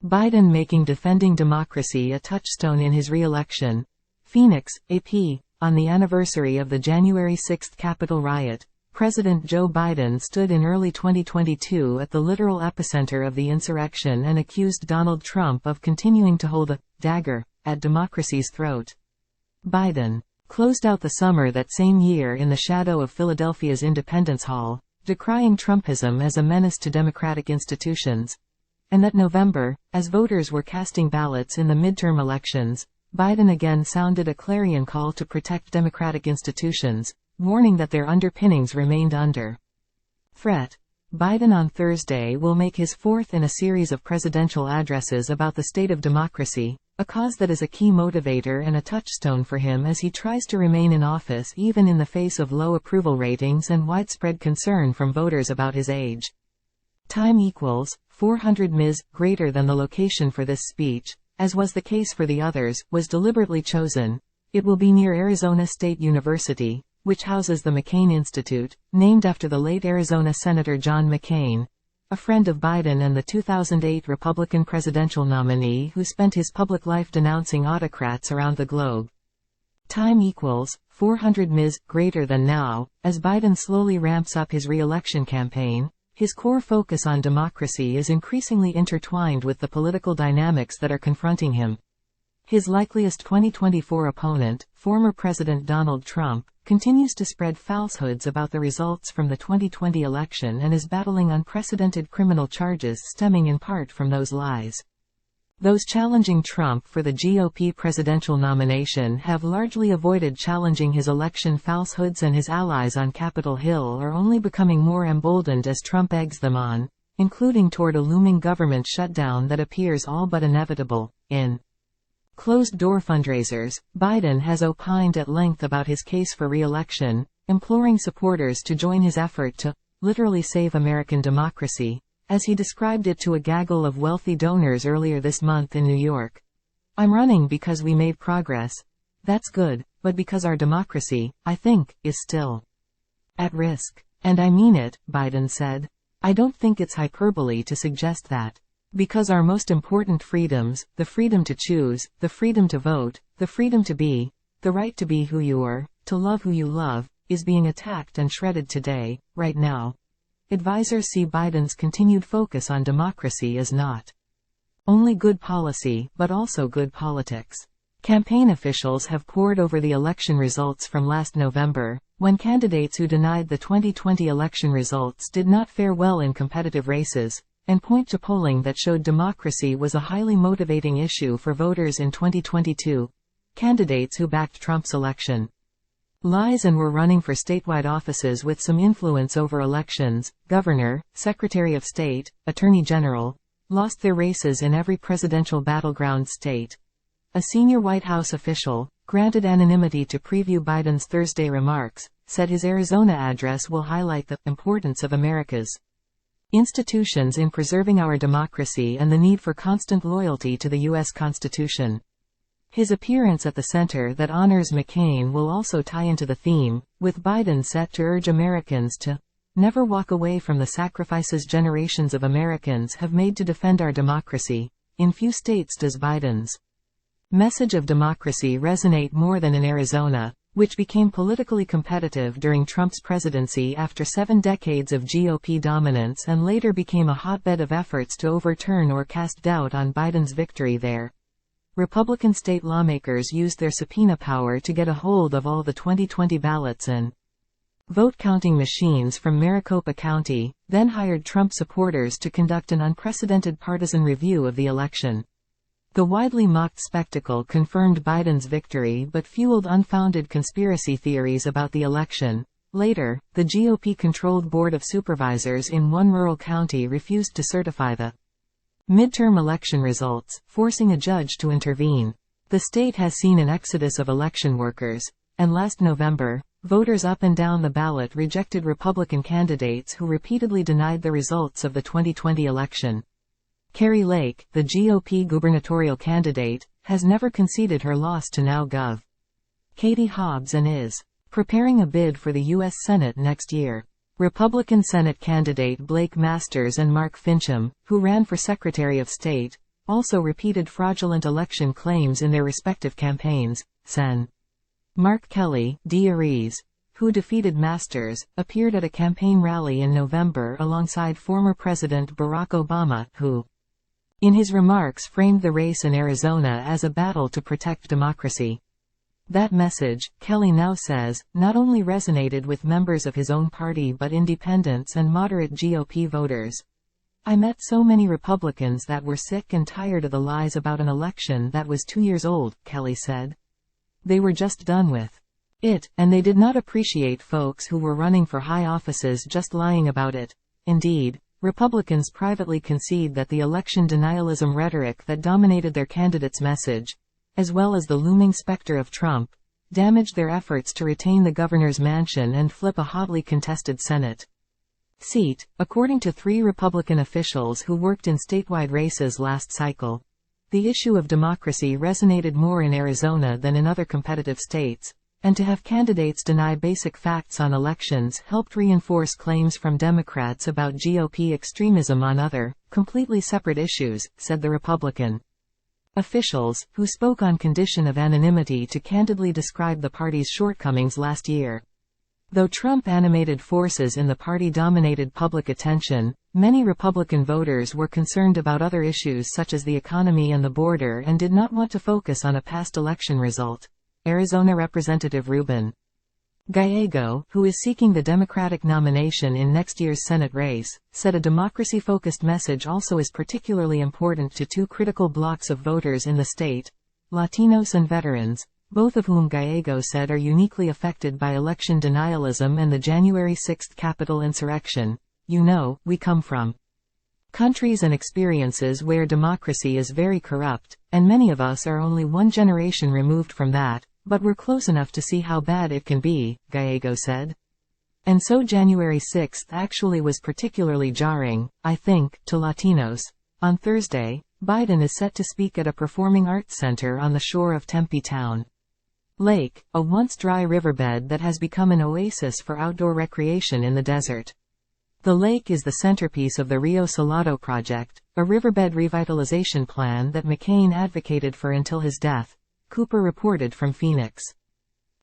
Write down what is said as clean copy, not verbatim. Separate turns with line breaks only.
Biden making defending democracy a touchstone in his re-election. Phoenix, AP. On the anniversary of the January 6 Capitol riot, President Joe Biden stood in early 2022 at the literal epicenter of the insurrection and accused Donald Trump of continuing to hold a dagger at democracy's throat. Biden closed out the summer that same year in the shadow of Philadelphia's Independence Hall, decrying Trumpism as a menace to democratic institutions. And that November, as voters were casting ballots in the midterm elections, Biden again sounded a clarion call to protect democratic institutions, warning that their underpinnings remained under threat. Biden on Thursday will make his fourth in a series of presidential addresses about the state of democracy, a cause that is a key motivator and a touchstone for him as he tries to remain in office even in the face of low approval ratings and widespread concern from voters about his age. Time equals 400 ms. Greater than the location for this speech, as was the case for the others, was deliberately chosen. It will be near Arizona State University, which houses the McCain Institute, named after the late Arizona Senator John McCain, a friend of Biden and the 2008 Republican presidential nominee who spent his public life denouncing autocrats around the globe. Time equals 400 ms. Greater than now, as Biden slowly ramps up his re-election campaign. His core focus on democracy is increasingly intertwined with the political dynamics that are confronting him. His likeliest 2024 opponent, former President Donald Trump, continues to spread falsehoods about the results from the 2020 election and is battling unprecedented criminal charges stemming in part from those lies. Those challenging Trump for the GOP presidential nomination have largely avoided challenging his election falsehoods, and his allies on Capitol Hill are only becoming more emboldened as Trump eggs them on, including toward a looming government shutdown that appears all but inevitable. In closed-door fundraisers, Biden has opined at length about his case for re-election, imploring supporters to join his effort to literally save American democracy, as he described it to a gaggle of wealthy donors earlier this month in New York. "I'm running because we made progress. That's good, but because our democracy, I think, is still at risk. And I mean it," Biden said. "I don't think it's hyperbole to suggest that. Because our most important freedoms, the freedom to choose, the freedom to vote, the freedom to be, the right to be who you are, to love who you love, is being attacked and shredded today, right now." Advisors see Biden's continued focus on democracy as not only good policy, but also good politics. Campaign officials have pored over the election results from last November, when candidates who denied the 2020 election results did not fare well in competitive races, and point to polling that showed democracy was a highly motivating issue for voters in 2022. Candidates who backed Trump's election lies and were running for statewide offices with some influence over elections, governor, secretary of state, attorney general, lost their races in every presidential battleground state. A senior White House official, granted anonymity to preview Biden's Thursday remarks, said his Arizona address will highlight the importance of America's institutions in preserving our democracy and the need for constant loyalty to the U.S. Constitution. His appearance at the center that honors McCain will also tie into the theme, with Biden set to urge Americans to never walk away from the sacrifices generations of Americans have made to defend our democracy. In few states does Biden's message of democracy resonate more than in Arizona, which became politically competitive during Trump's presidency after 7 decades of GOP dominance and later became a hotbed of efforts to overturn or cast doubt on Biden's victory there. Republican state lawmakers used their subpoena power to get a hold of all the 2020 ballots and vote-counting machines from Maricopa County, then hired Trump supporters to conduct an unprecedented partisan review of the election. The widely mocked spectacle confirmed Biden's victory but fueled unfounded conspiracy theories about the election. Later, the GOP-controlled Board of Supervisors in one rural county refused to certify the midterm election results, forcing a judge to intervene. The state has seen an exodus of election workers, and last November, voters up and down the ballot rejected Republican candidates who repeatedly denied the results of the 2020 election. Kari Lake, the GOP gubernatorial candidate, has never conceded her loss to now Gov. Katie Hobbs and is preparing a bid for the U.S. Senate next year. Republican Senate candidate Blake Masters and Mark Fincham, who ran for Secretary of State, also repeated fraudulent election claims in their respective campaigns. Sen. Mark Kelly, DREs, who defeated Masters, appeared at a campaign rally in November alongside former President Barack Obama, who, in his remarks, framed the race in Arizona as a battle to protect democracy. That message, Kelly now says, not only resonated with members of his own party but independents and moderate GOP voters. I met so many Republicans that were sick and tired of the lies about an election that was 2 years old, Kelly said. They were just done with it, and they did not appreciate folks who were running for high offices just lying about it. Indeed, Republicans privately concede that the election denialism rhetoric that dominated their candidate's message, as well as the looming specter of Trump, damaged their efforts to retain the governor's mansion and flip a hotly contested Senate seat, according to 3 Republican officials who worked in statewide races last cycle. The issue of democracy resonated more in Arizona than in other competitive states, and to have candidates deny basic facts on elections helped reinforce claims from Democrats about GOP extremism on other, completely separate issues, said the Republican officials, who spoke on condition of anonymity to candidly describe the party's shortcomings last year. Though Trump animated forces in the party-dominated public attention, many Republican voters were concerned about other issues such as the economy and the border and did not want to focus on a past election result. Arizona Representative Ruben Gallego, who is seeking the Democratic nomination in next year's Senate race, said a democracy-focused message also is particularly important to 2 critical blocks of voters in the state, Latinos and veterans, both of whom Gallego said are uniquely affected by election denialism and the January 6 Capitol insurrection. You know, we come from countries and experiences where democracy is very corrupt, and many of us are only 1 generation removed from that, but we're close enough to see how bad it can be, Gallego said. And so January 6 actually was particularly jarring, I think, to Latinos. On Thursday, Biden is set to speak at a performing arts center on the shore of Tempe Town Lake, a once dry riverbed that has become an oasis for outdoor recreation in the desert. The lake is the centerpiece of the Rio Salado project, a riverbed revitalization plan that McCain advocated for until his death, Cooper reported from Phoenix.